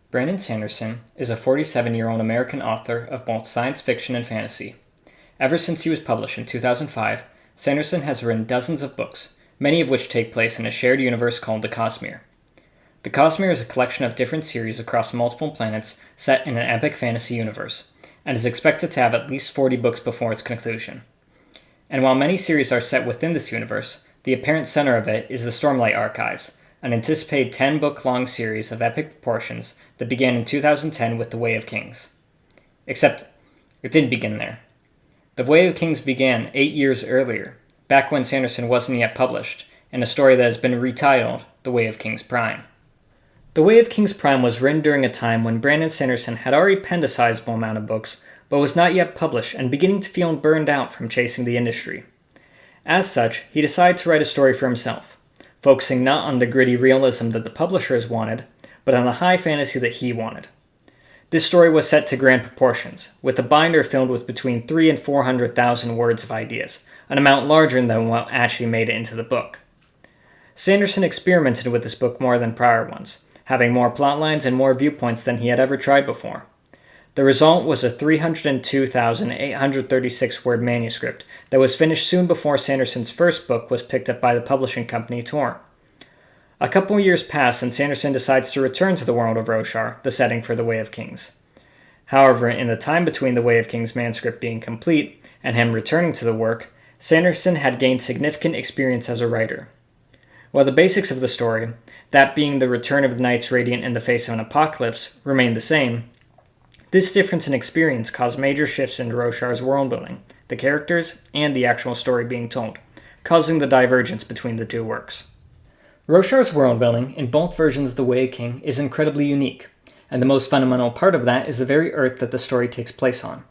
Brandon Sanderson is a 47-year-old American author of both science fiction and fantasy. Ever since he was published in 2005, Sanderson has written dozens of books, many of which take place in a shared universe called the Cosmere. The Cosmere is a collection of different series across multiple planets set in an epic fantasy universe, and is expected to have at least 40 books before its conclusion. And while many series are set within this universe, the apparent center of it is the Stormlight Archives, an anticipated 10-book-long series of epic proportions that began in 2010 with The Way of Kings. Except, it didn't begin there. The Way of Kings began 8 years earlier, back when Sanderson wasn't yet published, in a story that has been retitled The Way of Kings Prime. The Way of Kings Prime was written during a time when Brandon Sanderson had already penned a sizable amount of books, but was not yet published and beginning to feel burned out from chasing the industry. As such, he decided to write a story for himself, focusing not on the gritty realism that the publishers wanted, but on the high fantasy that he wanted. This story was set to grand proportions, with a binder filled with between 300,000 and 400,000 words of ideas, an amount larger than what actually made it into the book. Sanderson experimented with this book more than prior ones, having more plot lines and more viewpoints than he had ever tried before. The result was a 302,836 word manuscript that was finished soon before Sanderson's first book was picked up by the publishing company Tor. A couple years pass and Sanderson decides to return to the world of Roshar, the setting for The Way of Kings. However, in the time between The Way of Kings manuscript being complete and him returning to the work, Sanderson had gained significant experience as a writer. While the basics of the story, that being the return of the knights radiant in the face of an apocalypse, remained the same, this difference in experience caused major shifts in Roshar's worldbuilding, the characters, and the actual story being told, causing the divergence between the two works. Roshar's worldbuilding, in both versions of The Way of King, is incredibly unique, and the most fundamental part of that is the very earth that the story takes place on.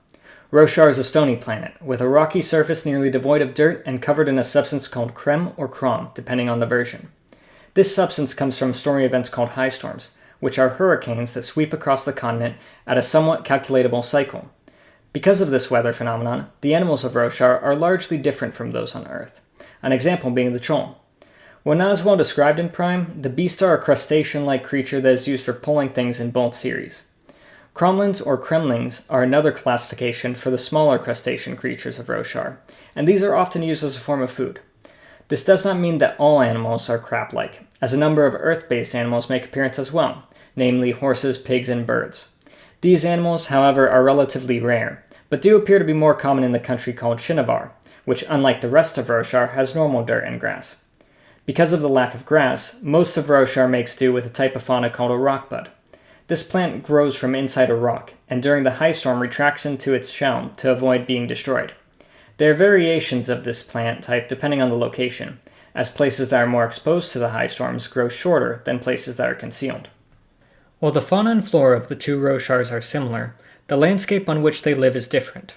Roshar is a stony planet, with a rocky surface nearly devoid of dirt and covered in a substance called creme or crom, depending on the version. This substance comes from stormy events called high storms, which are hurricanes that sweep across the continent at a somewhat calculatable cycle. Because of this weather phenomenon, the animals of Roshar are largely different from those on Earth, an example being the troll. While not as well described in Prime, the beasts are a crustacean-like creature that is used for pulling things in both series. Cromlins or kremlings are another classification for the smaller crustacean creatures of Roshar, and these are often used as a form of food. This does not mean that all animals are crab-like, as a number of earth-based animals make appearance as well, namely horses, pigs, and birds. These animals, however, are relatively rare, but do appear to be more common in the country called Shinovar, which, unlike the rest of Roshar, has normal dirt and grass. Because of the lack of grass, most of Roshar makes do with a type of fauna called a rockbud. This plant grows from inside a rock, and during the high storm retracts into its shell to avoid being destroyed. There are variations of this plant type depending on the location, as places that are more exposed to the high storms grow shorter than places that are concealed. While the fauna and flora of the two Roshars are similar, the landscape on which they live is different.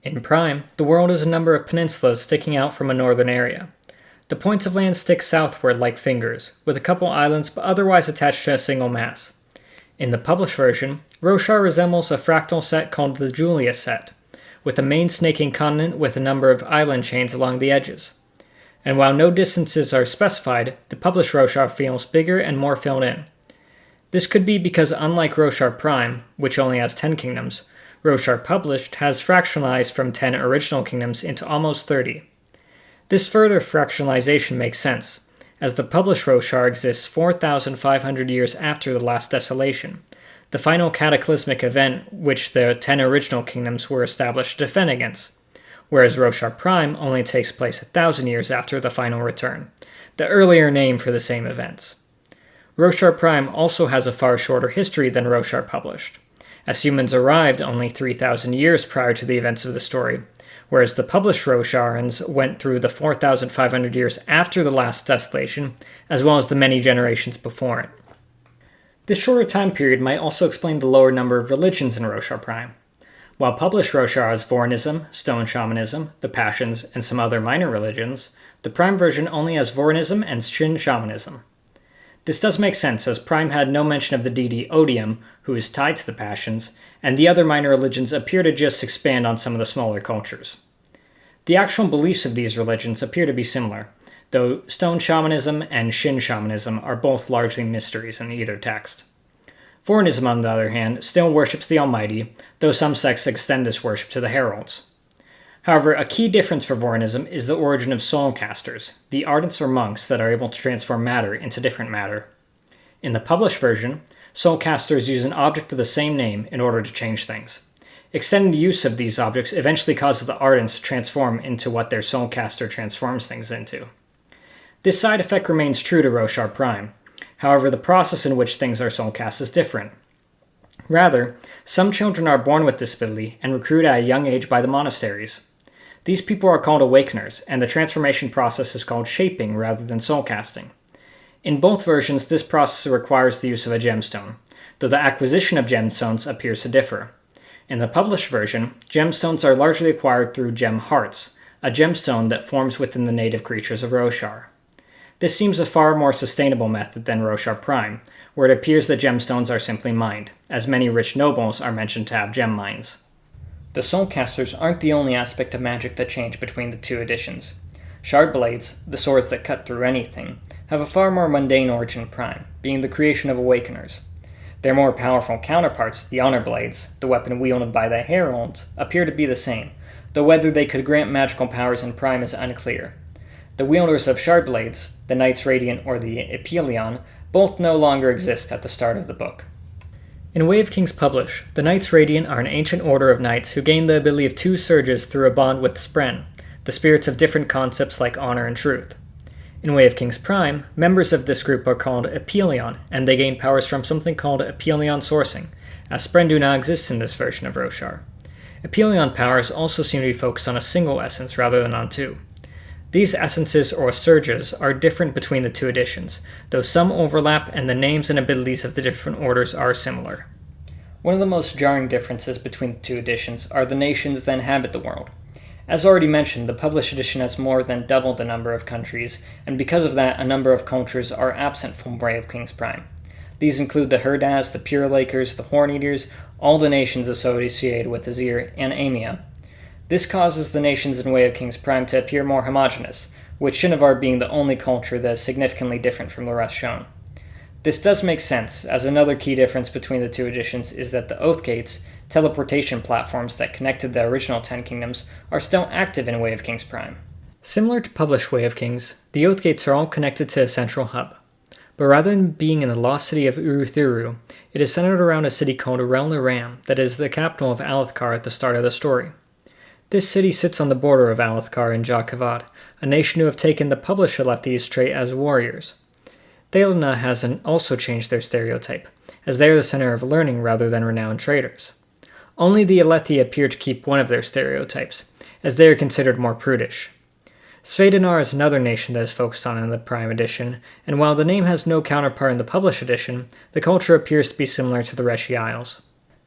In Prime, the world is a number of peninsulas sticking out from a northern area. The points of land stick southward like fingers, with a couple islands but otherwise attached to a single mass. In the published version, Roshar resembles a fractal set called the Julius set, with a main snaking continent with a number of island chains along the edges. And while no distances are specified, the published Roshar feels bigger and more filled in. This could be because unlike Roshar Prime, which only has 10 kingdoms, Roshar Published has fractionalized from 10 original kingdoms into almost 30. This further fractionalization makes sense, as the published Roshar exists 4,500 years after the last desolation, the final cataclysmic event which the 10 original kingdoms were established to defend against, whereas Roshar Prime only takes place 1,000 years after the final return, the earlier name for the same events. Roshar Prime also has a far shorter history than Roshar Published, as humans arrived only 3,000 years prior to the events of the story, whereas the published Rosharans went through the 4,500 years after the last desolation, as well as the many generations before it. This shorter time period might also explain the lower number of religions in Roshar Prime. While published Roshar has Vorinism, Stone Shamanism, the Passions, and some other minor religions, the Prime version only has Vorinism and Shin Shamanism. This does make sense, as Prime had no mention of the deity Odium, who is tied to the Passions, and the other minor religions appear to just expand on some of the smaller cultures. The actual beliefs of these religions appear to be similar, though Stone Shamanism and Shin Shamanism are both largely mysteries in either text. Vorinism, on the other hand, still worships the Almighty, though some sects extend this worship to the heralds. However, a key difference for Vorinism is the origin of soulcasters, the ardents or monks that are able to transform matter into different matter. In the published version, soulcasters use an object of the same name in order to change things. Extended use of these objects eventually causes the ardents to transform into what their soulcaster transforms things into. This side effect remains true to Roshar Prime. However, the process in which things are soulcast is different. Rather, some children are born with this ability and recruited at a young age by the monasteries. These people are called awakeners, and the transformation process is called shaping rather than soulcasting. In both versions, this process requires the use of a gemstone, though the acquisition of gemstones appears to differ. In the published version, gemstones are largely acquired through gem hearts, a gemstone that forms within the native creatures of Roshar. This seems a far more sustainable method than Roshar Prime, where it appears that gemstones are simply mined, as many rich nobles are mentioned to have gem mines. The soulcasters aren't the only aspect of magic that change between the two editions. Shard blades, the swords that cut through anything, have a far more mundane origin in Prime, being the creation of awakeners. Their more powerful counterparts, the honor blades, the weapon wielded by the heralds, appear to be the same, though whether they could grant magical powers in Prime is unclear. The wielders of shard blades, the Knights Radiant or the Epelion, both no longer exist at the start of the book. In Way of Kings Publish, the Knights Radiant are an ancient order of knights who gain the ability of two surges through a bond with Spren, the spirits of different concepts like honor and truth. In Way of Kings Prime, members of this group are called Epelion, and they gain powers from something called Epelion sourcing, as Spren do not exist in this version of Roshar. Epelion powers also seem to be focused on a single essence rather than on two. These essences or surges are different between the two editions, though some overlap and the names and abilities of the different orders are similar. One of the most jarring differences between the two editions are the nations that inhabit the world. As already mentioned, the published edition has more than doubled the number of countries, and because of that, a number of cultures are absent from Way of Kings Prime. These include the Herdaz, the Pure Lakers, the Horn-Eaters, all the nations associated with Azir, and Amia. This causes the nations in Way of Kings Prime to appear more homogeneous, with Shinovar being the only culture that is significantly different from the rest shown. This does make sense, as another key difference between the two editions is that the Oath Gates, teleportation platforms that connected the original Ten Kingdoms, are still active in Way of Kings Prime. Similar to published Way of Kings, the Oath Gates are all connected to a central hub. But rather than being in the lost city of Uruthiru, it is centered around a city called Urel-Naram that is the capital of Alethkar at the start of the story. This city sits on the border of Alethkar and Jah-Kavad, a nation who have taken the published Alethi trait as warriors. Thalena has also changed their stereotype, as they are the center of learning rather than renowned traders. Only the Alethi appear to keep one of their stereotypes, as they are considered more prudish. Svedanar is another nation that is focused on in the Prime Edition, and while the name has no counterpart in the published edition, the culture appears to be similar to the Reshi Isles.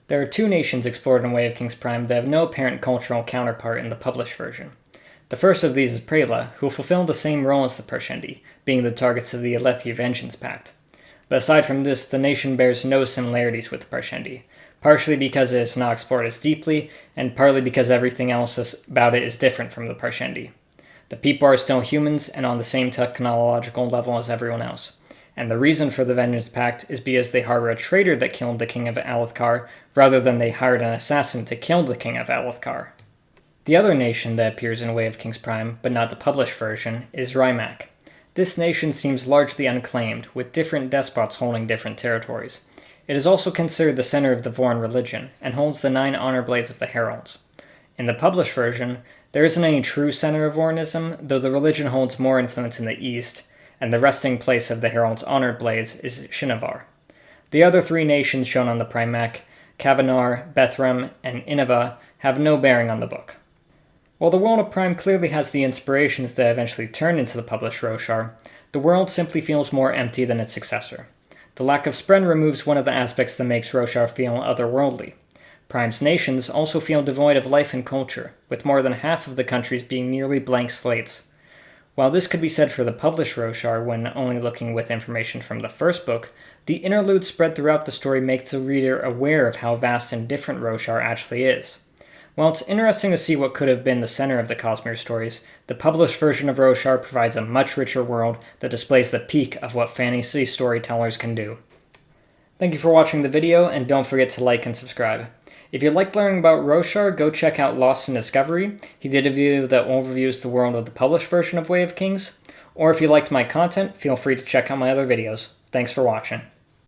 There are two nations explored in Way of Kings Prime that have no apparent cultural counterpart in the published version. The first of these is Prela, who fulfill the same role as the Parshendi, being the targets of the Alethi Vengeance Pact. But aside from this, the nation bears no similarities with the Parshendi, partially because it is not explored as deeply, and partly because everything else about it is different from the Parshendi. The people are still humans and on the same technological level as everyone else. And the reason for the Vengeance Pact is because they harbor a traitor that killed the King of Alethkar, rather than they hired an assassin to kill the King of Alethkar. The other nation that appears in Way of Kings Prime, but not the published version, is Rymak. This nation seems largely unclaimed, with different despots holding different territories. It is also considered the center of the Vorin religion, and holds the 9 honor blades of the Heralds. In the published version, there isn't any true center of Vorinism, though the religion holds more influence in the east, and the resting place of the Herald's honored blades is Shinovar. The other 3 nations shown on the Prime map, Kavanar, Bethrem, and Innova, have no bearing on the book. While the world of Prime clearly has the inspirations that eventually turned into the published Roshar, the world simply feels more empty than its successor. The lack of Spren removes one of the aspects that makes Roshar feel otherworldly. Prime's nations also feel devoid of life and culture, with more than half of the countries being nearly blank slates. While this could be said for the published Roshar when only looking with information from the first book, the interlude spread throughout the story makes the reader aware of how vast and different Roshar actually is. While it's interesting to see what could have been the center of the Cosmere stories, the published version of Roshar provides a much richer world that displays the peak of what fantasy storytellers can do. Thank you for watching the video, and don't forget to like and subscribe. If you like learning about Roshar, go check out Lost in Discovery. He did a video that overviews the world of the published version of Way of Kings. Or if you liked my content, feel free to check out my other videos. Thanks for watching.